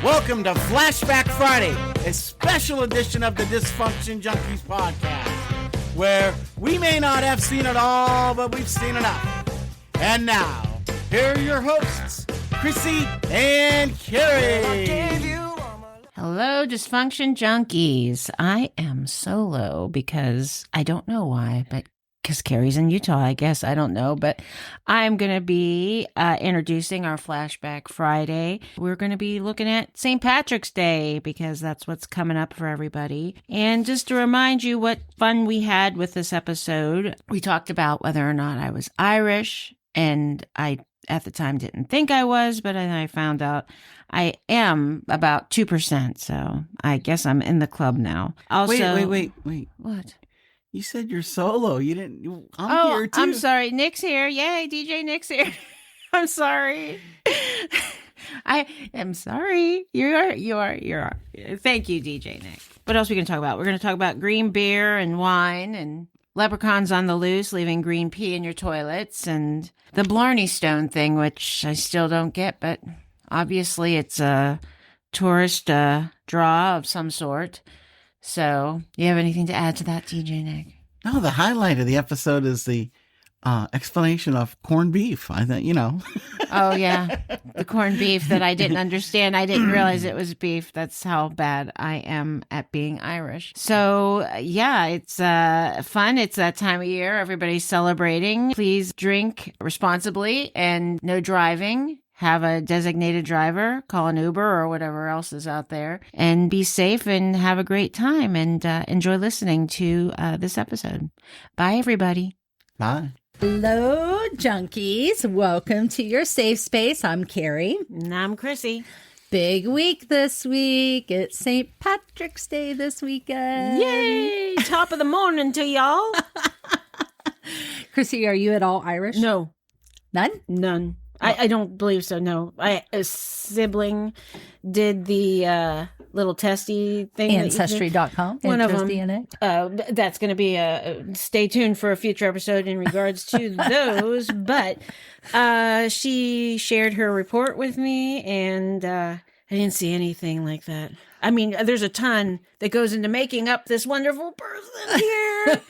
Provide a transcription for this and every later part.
Welcome to Flashback Friday, a special edition of the Dysfunction Junkies podcast, where we may not have seen it all, but we've seen enough. And now, here are your hosts, Chrissy and Carrie. Hello, Dysfunction Junkies. I am solo because I don't know why, but because Carrie's in Utah, I guess. I don't know, but I'm going to be introducing our Flashback Friday. We're going to be looking at St. Patrick's Day because that's what's coming up for everybody. And just to remind you what fun we had with this episode, we talked about whether or not I was Irish, and I at the time didn't think I was, but then I found out I am about 2%, so I guess I'm in the club now. Also, Wait. What? You said you're solo. You didn't. I'm here too. I'm sorry. Nick's here. Yay, DJ Nick's here. I'm sorry. I am sorry. You are. Thank you, DJ Nick. What else are we going to talk about? We're going to talk about green beer and wine and leprechauns on the loose, leaving green pee in your toilets, and the Blarney Stone thing, which I still don't get, but obviously it's a tourist draw of some sort. So, you have anything to add to that, DJ Nick? No, the highlight of the episode is the explanation of corned beef. I thought, Oh, yeah. The corned beef that I didn't understand. I didn't realize it was beef. That's how bad I am at being Irish. So, yeah, it's fun. It's that time of year. Everybody's celebrating. Please drink responsibly and no driving. Have a designated driver, call an Uber or whatever else is out there, and be safe and have a great time and enjoy listening to this episode. Bye, everybody. Bye. Hello, junkies. Welcome to your safe space. I'm Carrie. And I'm Chrissy. Big week this week. It's St. Patrick's Day this weekend. Yay! Top of the morning to y'all. Chrissy, are you at all Irish? No. None? I don't believe so, no. A sibling did the little testy thing. Ancestry.com. One of them. DNA. That's going to be stay tuned for a future episode in regards to those. But she shared her report with me, and I didn't see anything like that. I mean, there's a ton that goes into making up this wonderful person here.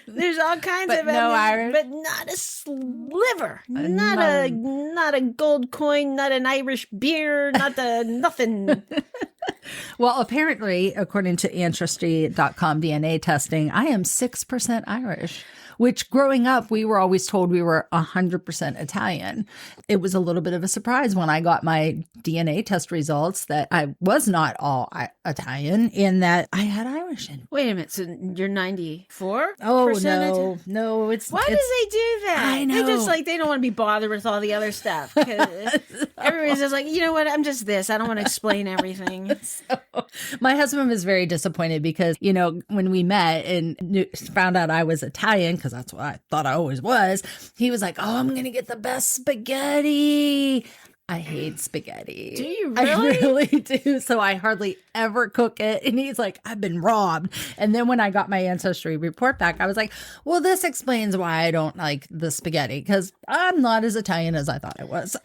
There's all kinds of no Irish, but not a sliver, not a gold coin, not an Irish beer, not a nothing. Well, apparently, according to Ancestry.com DNA testing, I am 6% Irish, which growing up, we were always told we were 100% Italian. It was a little bit of a surprise when I got my DNA test results that I was not all Italian in that I had Irish in. Wait a minute, so you're 94? Oh, no. Why do they do that? I know. They don't want to be bothered with all the other stuff. Everybody's just like, you know what, I'm just this. I don't want to explain everything. So, my husband was very disappointed because, when we met and found out I was Italian, because that's what I thought I always was, he was like, oh, I'm going to get the best spaghetti. I hate spaghetti. Do you really? I really do. So I hardly ever cook it. And he's like, I've been robbed. And then when I got my ancestry report back, I was like, well, this explains why I don't like the spaghetti, because I'm not as Italian as I thought I was.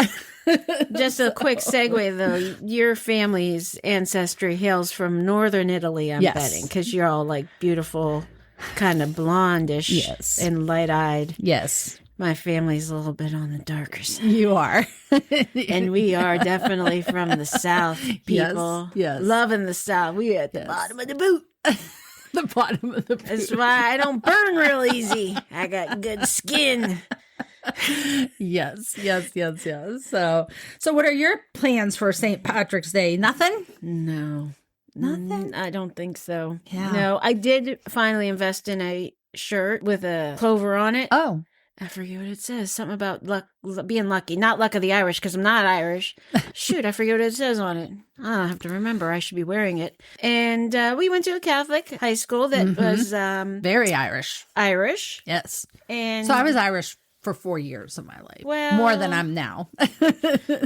Just a quick segue, though. Your family's ancestry hails from northern Italy, I'm betting, because you're all like beautiful, kind of blondish and light-eyed. Yes. My family's a little bit on the darker side. You are. And we are definitely from the South, people. Yes. Loving the South. We at the bottom of the boot. The bottom of the boot. That's why I don't burn real easy. I got good skin. Yes. So what are your plans for St. Patrick's Day? Nothing? No. Nothing? I don't think so. Yeah. No, I did finally invest in a shirt with a clover on it. Oh. I forget what it says. Something about luck, being lucky. Not luck of the Irish, because I'm not Irish. Shoot, I forget what it says on it. I don't have to remember. I should be wearing it. And we went to a Catholic high school that was... very Irish. Irish. Yes. And so I was Irish for 4 years of my life. Well, more than I'm now.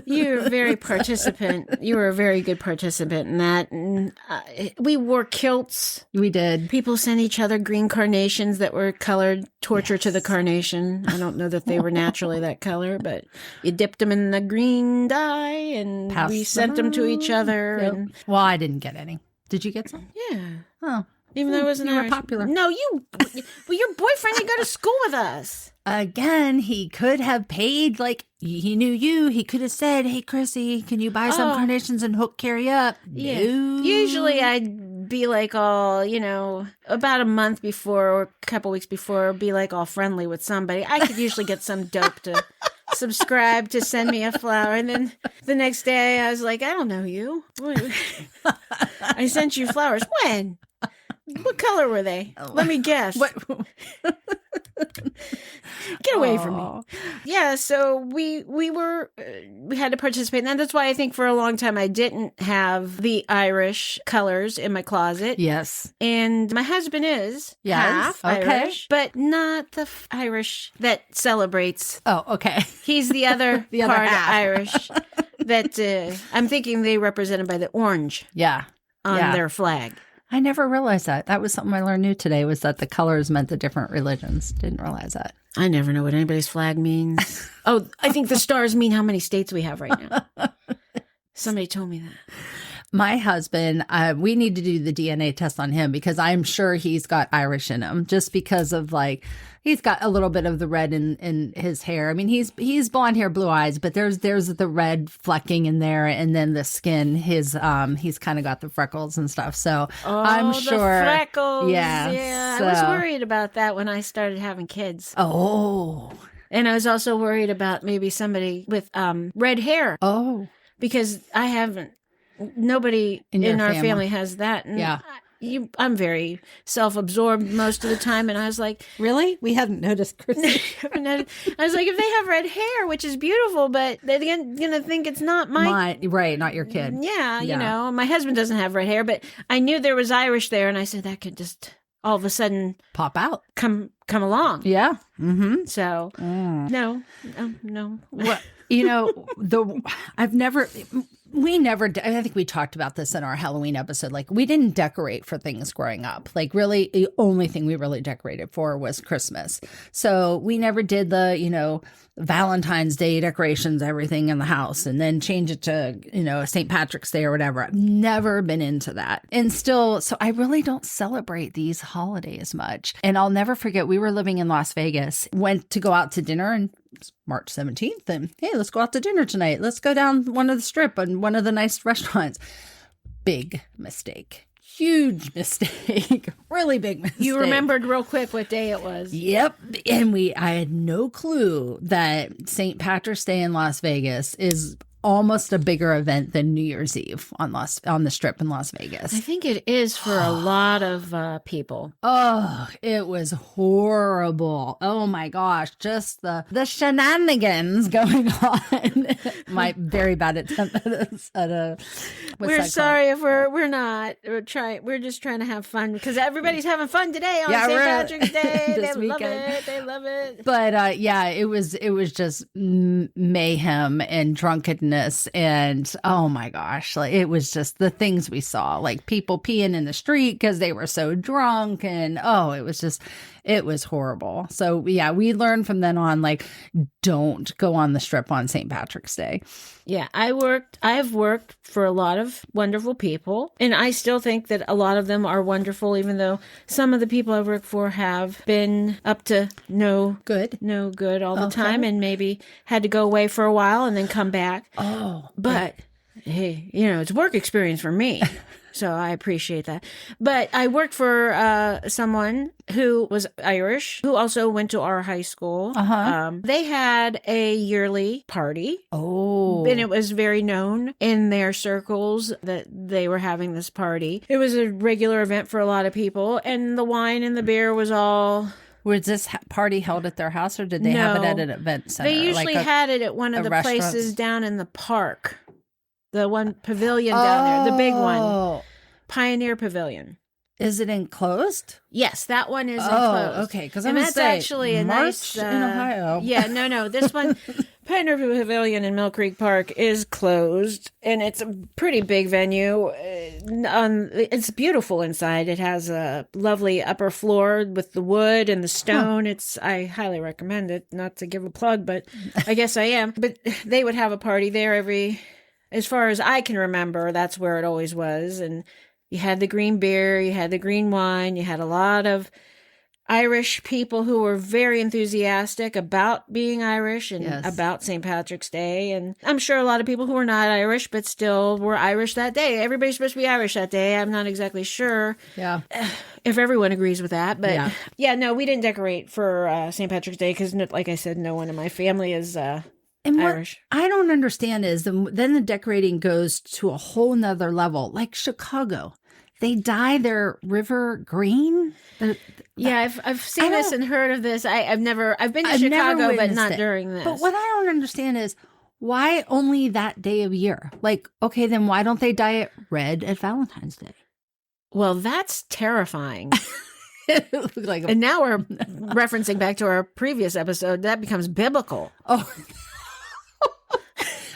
You were very participant. You were a very good participant in that. And we wore kilts. We did. People sent each other green carnations that were colored torture to the carnation. I don't know that they were naturally that color, but you dipped them in the green dye and we sent them to each other. Yep. And well, I didn't get any. Did you get some? yeah. Oh. Even though I wasn't you were Irish. popular. No, well, your boyfriend didn't go to school with us. Again, he could have paid, like, he knew you. He could have said, hey, Chrissy, can you buy some carnations and hook carry up? Yeah. No. Usually I'd be like all, about a month before or a couple weeks before, be like all friendly with somebody. I could usually get some dope to subscribe to send me a flower. And then the next day I was like, I don't know you. I sent you flowers. When? What color were they? Let me guess. What? Get away from me. Yeah, so we had to participate. And that's why I think for a long time I didn't have the Irish colors in my closet. Yes. And my husband is half Irish, but not the Irish that celebrates. Oh, okay. He's the other The other part half. Irish that I'm thinking they represented by the orange Yeah. on their flag. I never realized that. That was something I learned new today, was that the colors meant the different religions. Didn't realize that. I never know what anybody's flag means. Oh, I think the stars mean how many states we have right now. Somebody told me that. My husband, we need to do the DNA test on him because I'm sure he's got Irish in him, just because of he's got a little bit of the red in his hair. I mean, he's blonde hair, blue eyes, but there's the red flecking in there, and then the skin. He's kind of got the freckles and stuff. So I'm sure the freckles. Yeah, I was worried about that when I started having kids. Oh, and I was also worried about maybe somebody with red hair. Oh, because I haven't. Nobody in our family has that. And yeah. I'm very self-absorbed most of the time. And I was like, really? We hadn't noticed, Chrissy. I was like, if they have red hair, which is beautiful, but they're going to think it's not right, not your kid. Yeah, my husband doesn't have red hair, but I knew there was Irish there. And I said, that could just all of a sudden pop out, come along. Yeah. Mm-hmm. So no. What? We never, I think we talked about this in our Halloween episode. Like, we didn't decorate for things growing up. Like, really, the only thing we really decorated for was Christmas. So we never did the, Valentine's Day decorations, everything in the house, and then change it to, St. Patrick's Day or whatever. I've never been into that. And still, so I really don't celebrate these holidays much. And I'll never forget, we were living in Las Vegas, went to go out to dinner, and it's March 17th, and hey, let's go out to dinner tonight. Let's go down one of the strip and one of the nice restaurants. Big mistake. Huge mistake. Really big mistake. You remembered real quick what day it was. Yep. And I had no clue that St. Patrick's Day in Las Vegas is almost a bigger event than New Year's Eve on the strip in Las Vegas. I think it is for a lot of people. Oh, it was horrible. Oh my gosh, just the shenanigans going on. My very bad attempt at a we're sorry if we're not. We're just trying to have fun because everybody's having fun today on St. Patrick's Day. They love it. They love it. But it was just mayhem and drunkenness. And oh my gosh, like, it was just the things we saw, like people peeing in the street because they were so drunk, and it was horrible. So yeah, we learned from then on, like, don't go on the strip on St. Patrick's Day. Yeah, I have worked for a lot of wonderful people, and I still think that a lot of them are wonderful, even though some of the people I've worked for have been up to no good all the time, and maybe had to go away for a while and then come back. Oh, but hey, it's work experience for me. So I appreciate that. But I worked for someone who was Irish, who also went to our high school. They had a yearly party. Oh. And it was very known in their circles that they were having this party. It was a regular event for a lot of people. And the wine and the beer was all... Was this party held at their house, or did they have it at an event center? They usually had it at one of the places down in the park. The one pavilion down there, the big one. Pioneer Pavilion. Is it enclosed? Yes, that one is Oh, enclosed. okay. Because and that's actually a March nice in Ohio. Yeah, no. This one, Pioneer Pavilion in Mill Creek Park, is closed, and it's a pretty big venue. It's beautiful inside. It has a lovely upper floor with the wood and the stone. I highly recommend it. Not to give a plug, but I guess I am. But they would have a party there as far as I can remember. That's where it always was, and you had the green beer, you had the green wine, you had a lot of Irish people who were very enthusiastic about being Irish and about St. Patrick's Day. And I'm sure a lot of people who were not Irish, but still were Irish that day. Everybody's supposed to be Irish that day. I'm not exactly sure if everyone agrees with that. But no, we didn't decorate for St. Patrick's Day because, like I said, no one in my family is And Irish. what I don't understand is then the decorating goes to a whole nother level, like Chicago. They dye their river green. I've seen this and heard of this. I've been to Chicago, but not during this. But what I don't understand is why only that day of year? Like, okay, then why don't they dye it red at Valentine's Day? Well, that's terrifying. Like and now we're referencing back to our previous episode. That becomes biblical. Oh.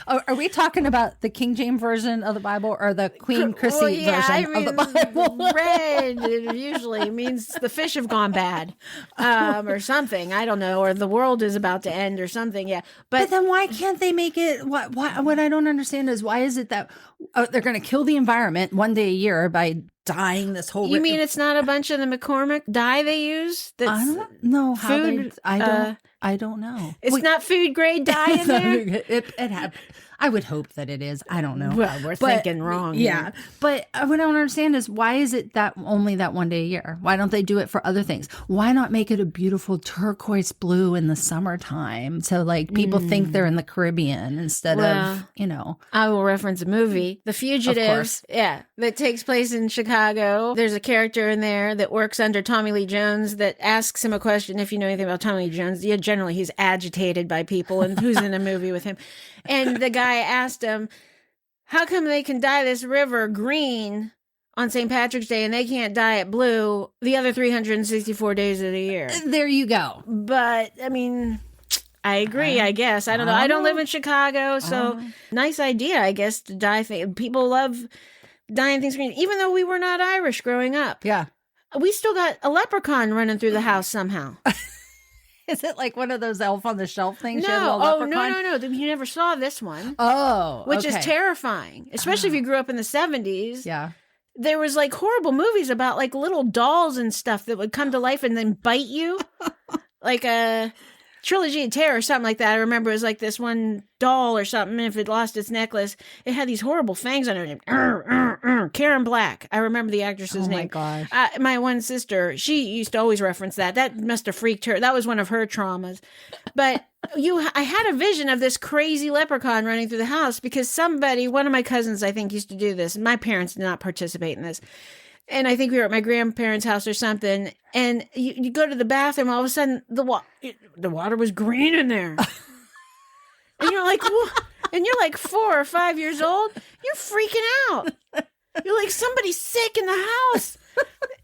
Are we talking about the King James version of the Bible or the Queen Chrissy version of the Bible? Red usually means the fish have gone bad, or something. I don't know, or the world is about to end, or something. Yeah, but then why can't they make it? What I don't understand is why is it that they're going to kill the environment one day a year by dyeing this whole? You mean it's not a bunch of the McCormick dye they use? That's I don't know how food. I don't know. It's not food grade dye in there. It I would hope that it is. I don't know. Well, we're thinking wrong. Yeah. Here. But what I don't understand is why is it that only that one day a year? Why don't they do it for other things? Why not make it a beautiful turquoise blue in the summertime? So like people think they're in the Caribbean instead of, I will reference a movie, The Fugitive. Yeah. That takes place in Chicago. There's a character in there that works under Tommy Lee Jones that asks him a question. If you know anything about Tommy Lee Jones, generally he's agitated by people and who's in a movie with him. And the guy asked him, how come they can dye this river green on St. Patrick's Day and they can't dye it blue the other 364 days of the year? There you go. But, I mean, I agree, I guess. I don't know. I don't live in Chicago, so nice idea, I guess, to dye things. People love dyeing things green, even though we were not Irish growing up. Yeah. We still got a leprechaun running through the house somehow. Is it like one of those elf on the shelf things? No, no. You never saw this one. Oh, which is terrifying, especially if you grew up in the 70s. Yeah. There was like horrible movies about like little dolls and stuff that would come to life and then bite you. Like a Trilogy of Terror or something like that. I remember it was like this one doll or something. And if it lost its necklace, it had these horrible fangs on it. Karen Black. I remember the actress's name. Oh my gosh. My one sister, she used to always reference that. That must have freaked her. That was one of her traumas. But I had a vision of this crazy leprechaun running through the house because one of my cousins, I think, used to do this. My parents did not participate in this. And I think we were at my grandparents' house or something. And you go to the bathroom, all of a sudden the water was green in there. And you're like, what? And you're like 4 or 5 years old. You're freaking out. You're like, somebody's sick in the house.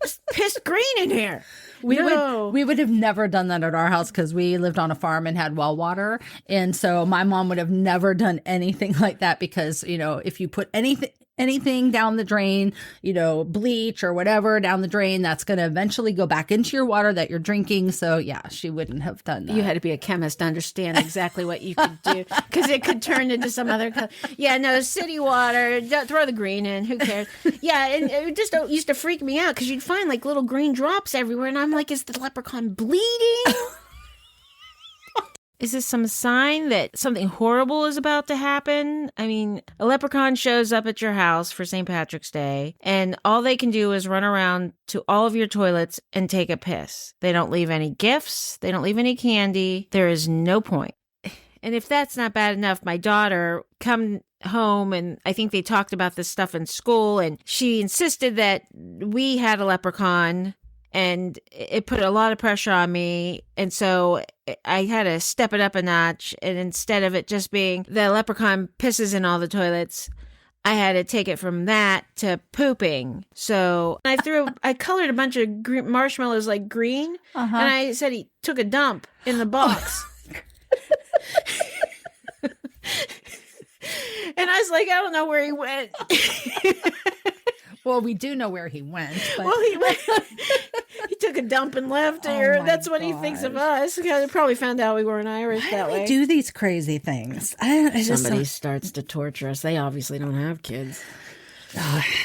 It's pissed green in here. We would have never done that at our house because we lived on a farm and had well water. And so my mom would have never done anything like that because, if you put anything down the drain, bleach or whatever down the drain, that's going to eventually go back into your water that you're drinking. So yeah, she wouldn't have done that. You had to be a chemist to understand exactly what you could do because it could turn into some other color. Yeah, no, city water, throw the green in, who cares? Yeah, and it just used to freak me out because you'd find like little green drops everywhere and I'm like, is the leprechaun bleeding? Is this some sign that something horrible is about to happen? I mean, a leprechaun shows up at your house for St. Patrick's Day, and all they can do is run around to all of your toilets and take a piss. They don't leave any gifts. They don't leave any candy. There is no point. And if that's not bad enough, my daughter come home, and I think they talked about this stuff in school, and she insisted that we had a leprechaun. And it put a lot of pressure on me. And so I had to step it up a notch. And instead of it just being the leprechaun pisses in all the toilets, I had to take it from that to pooping. So I colored a bunch of marshmallows like green, and I said he took a dump in the box. And I was like, I don't know where he went. Well, we do know where he went. But... Well, he took a dump and left here. That's what he thinks of us. He probably found out we weren't Irish that way. We do these crazy things. Somebody starts to torture us. They obviously don't have kids.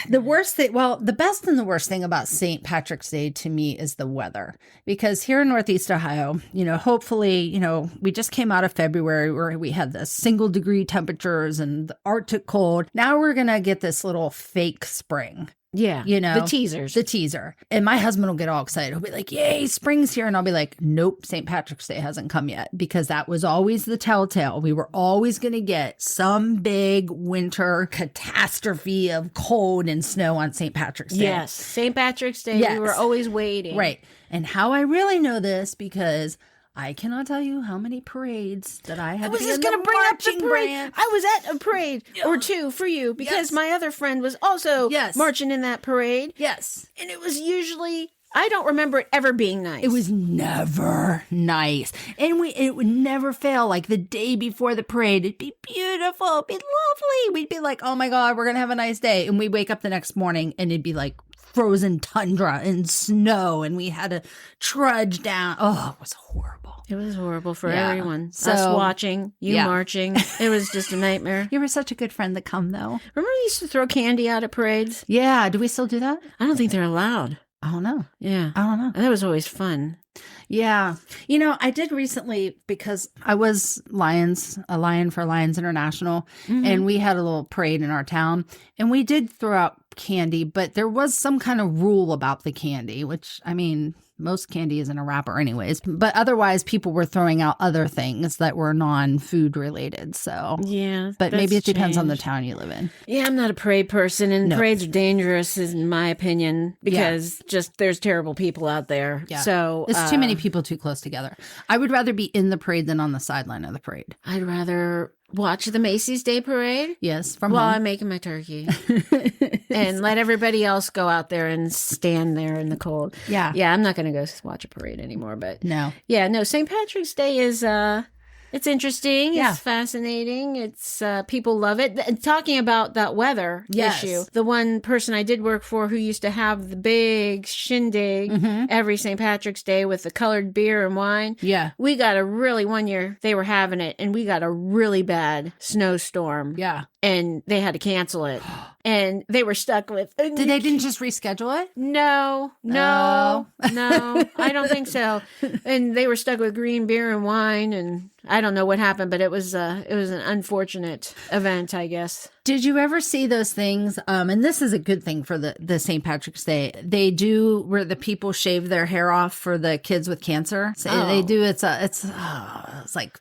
The worst thing, well, the best and the worst thing about St. Patrick's Day to me is the weather. Because here in Northeast Ohio, hopefully, we just came out of February where we had the single degree temperatures and the Arctic cold. Now we're going to get this little fake spring. Yeah. The teasers. The teaser. And my husband will get all excited. He'll be like, yay, spring's here. And I'll be like, nope, St. Patrick's Day hasn't come yet. Because that was always the telltale. We were always going to get some big winter catastrophe of cold and snow on St. Patrick's Day. Yes. St. Patrick's Day. Yes. We were always waiting. Right. And how I really know this, because I cannot tell you how many parades that I had. I was just going to bring up the parade. I was at a parade or two for you because my other friend was also marching in that parade. Yes. And it was usually, I don't remember it ever being nice. It was never nice. And it would never fail. Like the day before the parade, it'd be beautiful. It'd be lovely. We'd be like, oh my God, we're going to have a nice day. And we wake up the next morning and it'd be like frozen tundra and snow. And we had to trudge down. Oh, it was horrible. It was horrible for everyone. So, us watching, you marching. It was just a nightmare. You were such a good friend to come, though. Remember we used to throw candy out at parades? Yeah. Do we still do that? I don't think they're allowed. I don't know. Yeah. I don't know. That was always fun. Yeah. I did recently, because I was a lion for Lions International, and we had a little parade in our town, and we did throw out candy, but there was some kind of rule about the candy, which, most candy is in a wrapper anyways, but otherwise people were throwing out other things that were non-food related. So yeah, but maybe it depends on the town you live in. Yeah, I'm not a parade person, and parades are dangerous in my opinion, because just there's terrible people out there. Yeah. So it's too many people too close together. I would rather be in the parade than on the sideline of the parade. I'd rather watch the Macy's Day Parade. Yes, while I'm making my turkey. And let everybody else go out there and stand there in the cold. Yeah. Yeah, I'm not going to go watch a parade anymore, but no. Yeah, no, St. Patrick's Day is it's interesting. Yeah. It's fascinating. It's people love it. And talking about that weather issue, the one person I did work for who used to have the big shindig every St. Patrick's Day with the colored beer and wine. Yeah. We got one year they were having it, and we got a really bad snowstorm. Yeah. And they had to cancel it. And they were stuck with... They didn't just reschedule it? No. I don't think so. And they were stuck with green beer and wine, and I don't know what happened, but it was an unfortunate event, I guess. Did you ever see those things? And this is a good thing for the St. Patrick's Day. They do where the people shave their hair off for the kids with cancer. So they do. It's like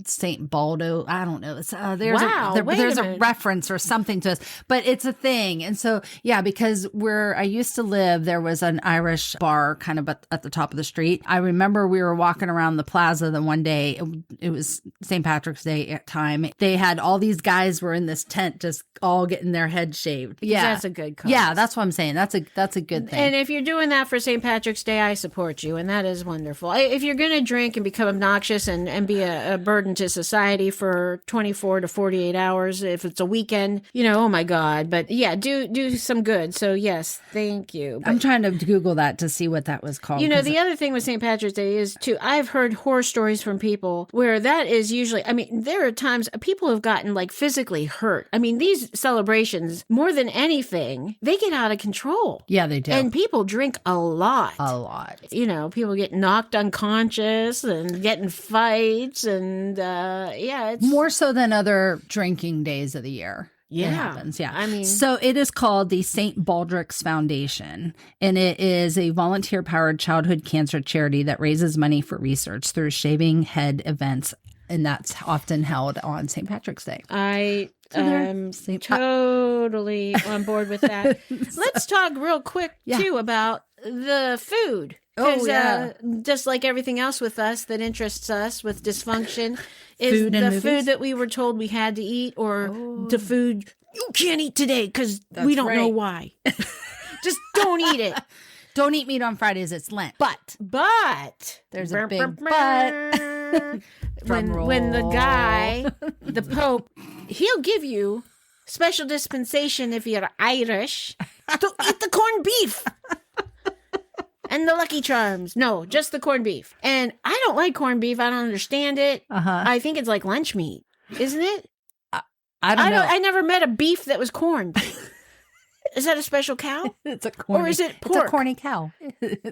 St. Baldo. I don't know. It's there's a reference or something to us, but it's a thing. And so, yeah, because where I used to live, there was an Irish bar kind of at the top of the street. I remember we were walking around the plaza the one day. It was St. Patrick's Day time. They had all these guys were in this tent, just all getting their heads shaved. Yeah, that's a good cause. Yeah, that's what I'm saying. That's a good thing. And if you're doing that for St. Patrick's Day, I support you, and that is wonderful. If you're going to drink and become obnoxious and be a burden to society for 24 to 48 hours, if it's a weekend, oh my God. But yeah, do some good. So yes, thank you. But, I'm trying to Google that to see what that was called. The other thing with St. Patrick's Day is too, I've heard horror stories from people where that is usually, there are times people have gotten like physically hurt. These celebrations, more than anything, they get out of control. Yeah, they do. And people drink a lot. A lot. People get knocked unconscious and get in fights, and it's more so than other drinking days of the year. Yeah. It happens. Yeah. So it is called the St. Baldrick's Foundation, and it is a volunteer powered childhood cancer charity that raises money for research through shaving head events. And that's often held on St. Patrick's Day. I'm totally on board with that. Let's talk real quick, too, about the food. Oh, 'Cause, yeah. just like everything else with us that interests us with dysfunction is Food and the movies? food that we were told we had to eat, or the food you can't eat today because we That's don't know right. why. Just don't eat it. Don't eat meat on Fridays. It's Lent. But There's a big but. Drum when the roll. guy, the Pope, he'll give you special dispensation if you're Irish to eat the corned beef. And the Lucky Charms. No, just the corned beef. And I don't like corned beef. I don't understand it. I think it's like lunch meat, isn't it? I don't know. I never met a beef that was corned. Is that a special cow? It's a corny, Or is it It's pork? a corny cow.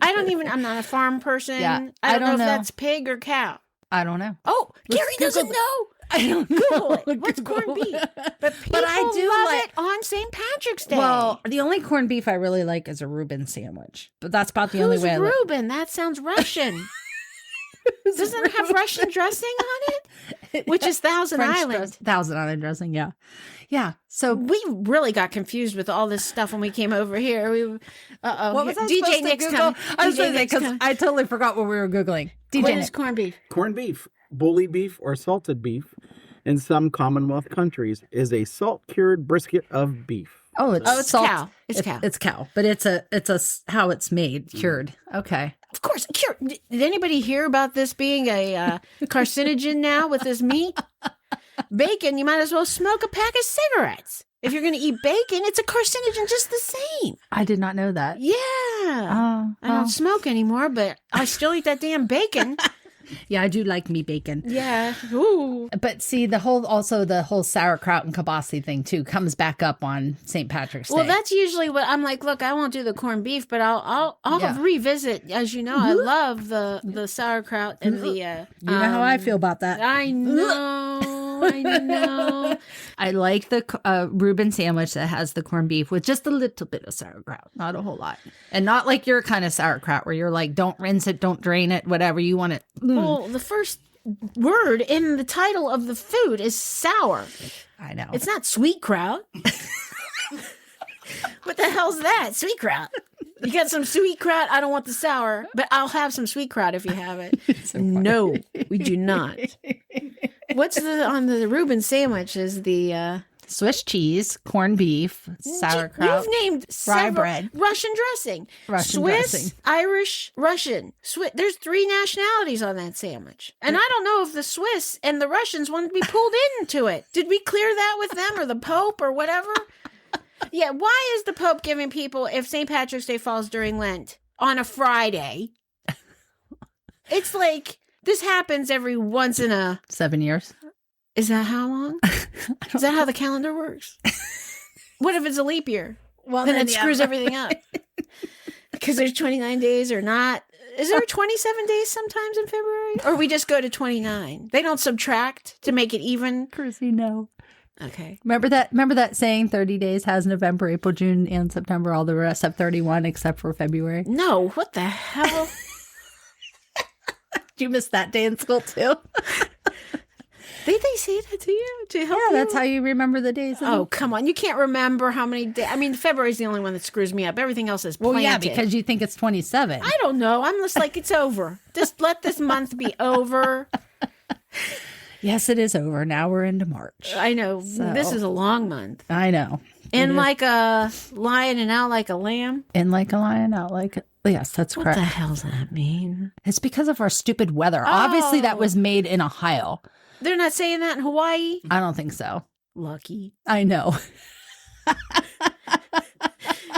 I'm not a farm person. Yeah, I don't know if know. that's pig or cow. I don't know. Oh, Let's Gary doesn't Google know. I don't know. Google it. What's corned beef? But people I do love like- it on St. Patrick's Day. Well, the only corned beef I really like is a Reuben sandwich. But that's about the only Who's way I like. Reuben? That sounds Russian. Doesn't it have Russian dressing on it? Which is Thousand Island. Thousand Island dressing, yeah. Yeah. So We really got confused with all this stuff when we came over here. what was I DJ supposed Nick's to Google? coming. I was DJ going to say, Nick's because coming. I totally forgot what we were Googling. DJ What Nick. is corned beef? Corned beef, bully beef, or salted beef in some Commonwealth countries is a salt-cured brisket of beef. Oh, it's Oh, it's salt. cow. It's cow. It's cow, but it's how it's made, cured. Okay. Of course. Did anybody hear about this being a carcinogen now with this meat? Bacon, you might as well smoke a pack of cigarettes. If you're going to eat bacon, it's a carcinogen just the same. I did not know that. Yeah. Oh, I don't smoke anymore, but I still eat that damn bacon. yeah, I do like me bacon. Yeah. Ooh. But see, the whole sauerkraut and kielbasa thing too comes back up on St. Patrick's Day. Well, that's usually what I'm like. Look, I won't do the corned beef, but I'll Yeah. revisit. As you know, I love the sauerkraut and the. you know how I feel about that. I know. I know. I like the Reuben sandwich that has the corned beef with just a little bit of sauerkraut, not a whole lot, and not like your kind of sauerkraut where you're like, don't rinse it, don't drain it, whatever you want it. Well, the first word in the title of the food is sour. I know. It's not sweet kraut. What the hell's that? Sweet kraut. You got some sweet kraut? I don't want the sour, but I'll have some sweet kraut if you have it. No, we do not. What's on the Reuben sandwich is the Swiss cheese, corned beef, sauerkraut. You've named rye several bread. Russian dressing. Russian Swiss, dressing. Irish, Russian. There's 3 nationalities on that sandwich. And I don't know if the Swiss and the Russians wanted to be pulled into it. Did we clear that with them or the Pope or whatever? Yeah, why is the Pope giving people, if St. Patrick's Day falls during Lent, on a Friday? It's like, this happens every once in a... 7 years. Is that how long? Is that how the calendar works? What if it's a leap year? Well, Then it screws everything up. Because there's 29 days or not. Is there 27 days sometimes in February? Or we just go to 29? They don't subtract to make it even? Chrissy, no. Okay. Remember that saying 30 days has November, April, June, and September. All the rest have 31 except for February. No, what the hell? Did you miss that day in school too? Did they say that to you? To help Yeah, you? that's how you remember the days. Oh, come on. You can't remember how many days. I mean, February's the only one that screws me up. Everything else is planted. Well, yeah, because you think it's 27. I don't know. I'm just like, it's over. Just let this month be over. Yes, it is over. Now we're into March. I know. So- This is a long month. I know. In like a lion and out like a lamb. In like a lion, out like a... Yes, that's What correct. the hell's that mean? It's because of our stupid weather. Obviously, that was made in Ohio. They're not saying that in Hawaii? I don't think so. Lucky. I know.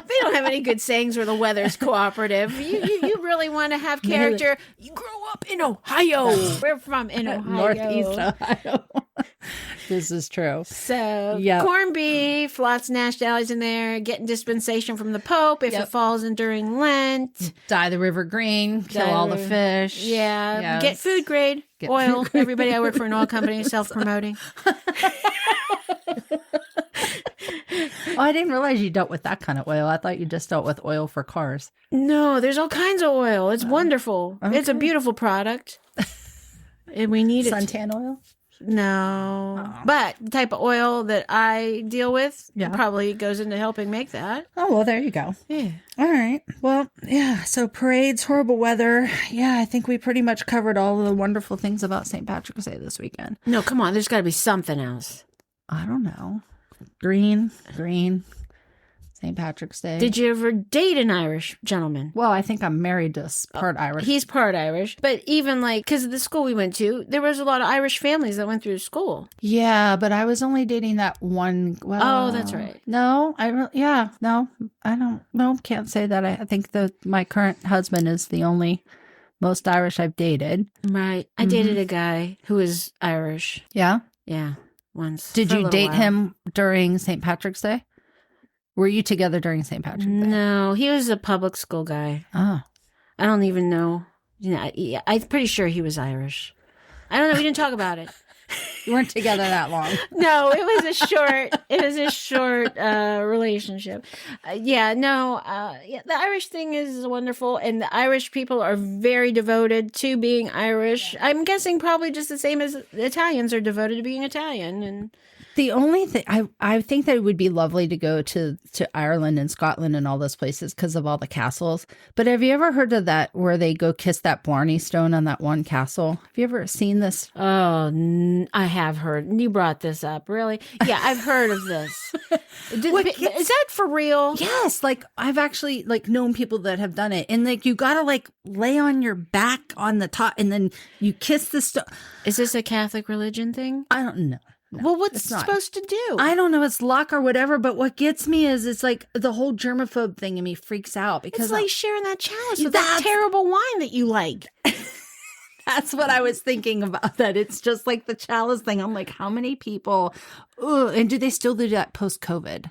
They don't have any good sayings where the weather's cooperative. You really want to have character. You grow up in Ohio. We're from in Ohio. Northeast Ohio. This is true. So, Yep. corned beef, lots of nationalities in there, getting dispensation from the Pope if Yep. it falls in during Lent. Dye the river green, kill Dye all the the river- fish. Yeah. Yes. Get food grade Get oil. food grade. Everybody, I work for an oil company, self-promoting. Oh, I didn't realize you dealt with that kind of oil. I thought you just dealt with oil for cars. No, there's all kinds of oil. It's wonderful. It's a okay. beautiful product. And we need it. Suntan oil? No. But the type of oil that I deal with probably goes into helping make that. Oh, well, there you go. Yeah. All right. Well, yeah. So parades, horrible weather. Yeah, I think we pretty much covered all the wonderful things about St. Patrick's Day this weekend. No, come on. There's got to be something else. I don't know. Green. St. Patrick's Day. Did you ever date an Irish gentleman? Well, I think I'm married to part Irish. He's part Irish. But even like, because of the school we went to, there was a lot of Irish families that went through school. Yeah, but I was only dating that one. Well, Oh, that's right. No, I don't. No, can't say that. I think that my current husband is the only most Irish I've dated. Right. I dated a guy who was Irish. Yeah. Yeah. Once. Did for a you little date while. him during St. Patrick's Day? Were you together during St. Patrick's Day? No, he was a public school guy. Oh. I don't even know. I'm pretty sure he was Irish. I don't know. We didn't talk about it. You weren't together that long. No, it was a short relationship. The Irish thing is wonderful, and the Irish people are very devoted to being Irish. I'm guessing probably just the same as Italians are devoted to being Italian. And The only thing I think that it would be lovely to go to Ireland and Scotland and all those places because of all the castles. But have you ever heard of that where they go kiss that Blarney Stone on that one castle? Have you ever seen this? oh, I have heard. You brought this up, really? Yeah, I've heard of this. Is that for real? Yes, like I've actually like known people that have done it, and like you gotta like lay on your back on the top, and then you kiss the stone. Is this a Catholic religion thing? I don't know. No, Well, what's it's it not. supposed to do? I don't know. It's luck or whatever. But what gets me is it's like the whole germaphobe thing in me freaks out because It's like sharing that chalice with that That's- terrible wine that you like. that's what I was thinking about. That it's just like the chalice thing. I'm like, how many people? Ugh, and do they still do that post COVID?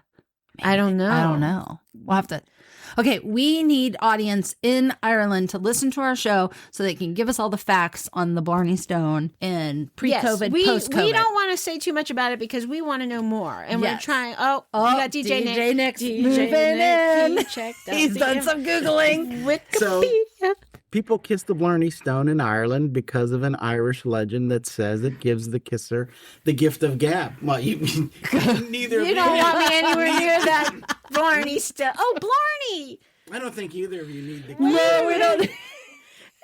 I don't know. I don't know. We'll have to. Okay, we need audience in Ireland to listen to our show so they can give us all the facts on the Blarney Stone and pre-COVID, yes, post-COVID. we don't want to say too much about it because we want to know more, and Yes. we're trying. Oh, we got DJ Nick. Nick's DJ moving Nick, in. he checked out He's the done some Googling. Wikipedia. People kiss the Blarney Stone in Ireland because of an Irish legend that says it gives the kisser the gift of gab. Well, you neither. You don't want me anywhere near that Blarney stuff. Oh, Blarney! I don't think either of you need the. No, we don't.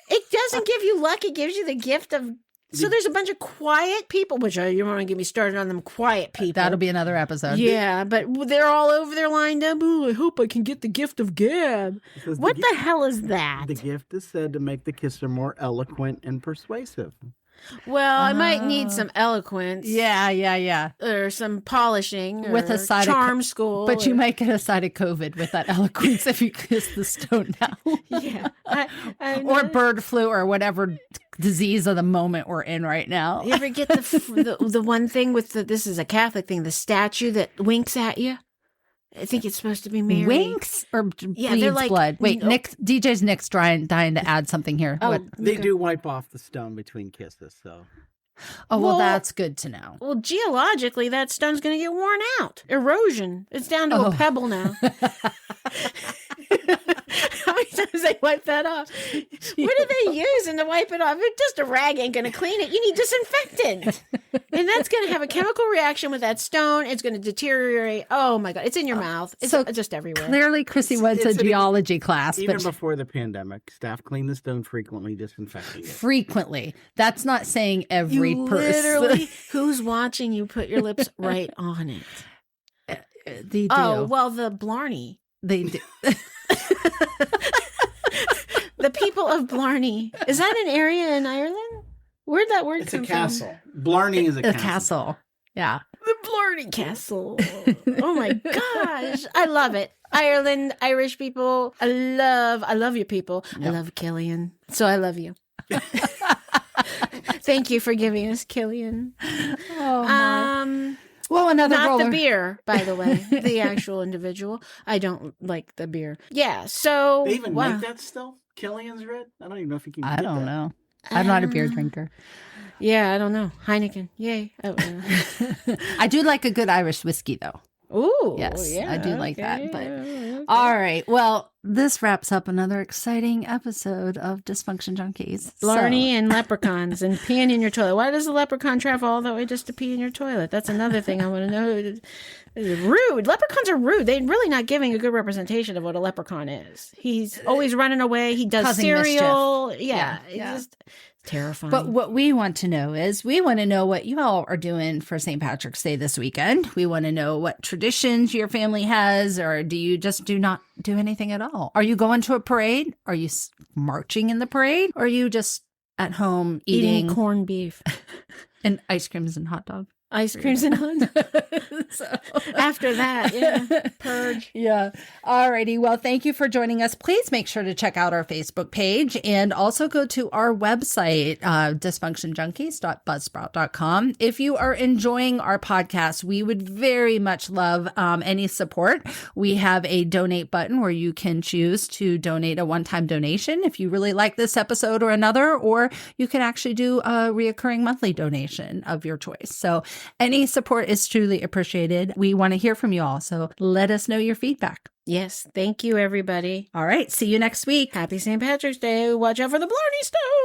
It doesn't give you luck. It gives you the gift of. So there's a bunch of quiet people, which you want to get me started on them quiet people. That'll be another episode. Yeah, but they're all over there lined up. Oh, I hope I can get the gift of gab. Says What the hell is that? The gift is said to make the kisser more eloquent and persuasive. Well, I might need some eloquence. Yeah. Or some polishing. With or a side of charm school. But you or- might get a side of COVID with that eloquence if you kiss the stone now. Yeah. I Or know. bird flu or whatever disease of the moment we're in right now. You ever get the one thing with this is a Catholic thing, the statue that winks at you? I think it's supposed to be Mary. Winks or Yeah, bleeds they're like- blood? Wait, no. DJ's Nick's dying to add something here. Oh, What? They do wipe off the stone between kisses, so. Oh, well, Well- that's good to know. Well, geologically, that stone's going to get worn out. Erosion. It's down to Oh. a pebble now. How many times they wipe that off? What are they using to wipe it off? Just a rag ain't going to clean it. You need disinfectant. And that's going to have a chemical reaction with that stone. It's going to deteriorate. Oh, my God. It's in your mouth. It's so just everywhere. Clearly, Chrissy went to it's an- geology class, Even but before the pandemic, staff cleaned the stone frequently, disinfecting it. frequently. That's not saying every You person. literally, who's watching you put your lips right on it? They do. Oh, well, the Blarney. They do. The people of Blarney. Is that an area in Ireland? Where'd that word It's a come castle. Blarney is a A castle. castle. Yeah. from? The Blarney Castle. Oh my gosh. I love it. Ireland, Irish people. I love you people. I love Killian. So I love you. Thank you for giving us Killian. Oh, well, another Not roller. the beer, by the way. The actual individual. I don't like the beer. Yeah, so They even wow. make that still? Killian's red? I don't even know if you can I get don't that. know. I'm not a beer drinker. Yeah, I don't know. Heineken. Yay. Oh, I do like a good Irish whiskey, though. Ooh. Yes, yeah, I do like that, but- okay. All right. Well, this wraps up another exciting episode of Dysfunction Junkies. Blarney and leprechauns and peeing in your toilet. Why does the leprechaun travel all the way just to pee in your toilet? That's another thing I want to know. Rude. Leprechauns are rude. They're really not giving a good representation of what a leprechaun is. He's always running away. He does Causing cereal. mischief. Yeah. Yeah. It's just terrifying. But what we want to know is we want to know what you all are doing for St. Patrick's Day this weekend. We want to know what traditions your family has, or do you just do not do anything at all? Are you going to a parade? Are you marching in the parade? Or are you just at home eating corned beef and ice creams and hot dogs? Ice creams and hot dogs. After that, yeah. Purge. Yeah. Alrighty. Well, thank you for joining us. Please make sure to check out our Facebook page and also go to our website, dysfunctionjunkies.buzzsprout.com. If you are enjoying our podcast, we would very much love any support. We have a donate button where you can choose to donate a one-time donation if you really like this episode or another, or you can actually do a reoccurring monthly donation of your choice. So any support is truly appreciated. We want to hear from you all, so let us know your feedback. Yes. Thank you, everybody. All right. See you next week. Happy St. Patrick's Day. Watch out for the Blarney Stone.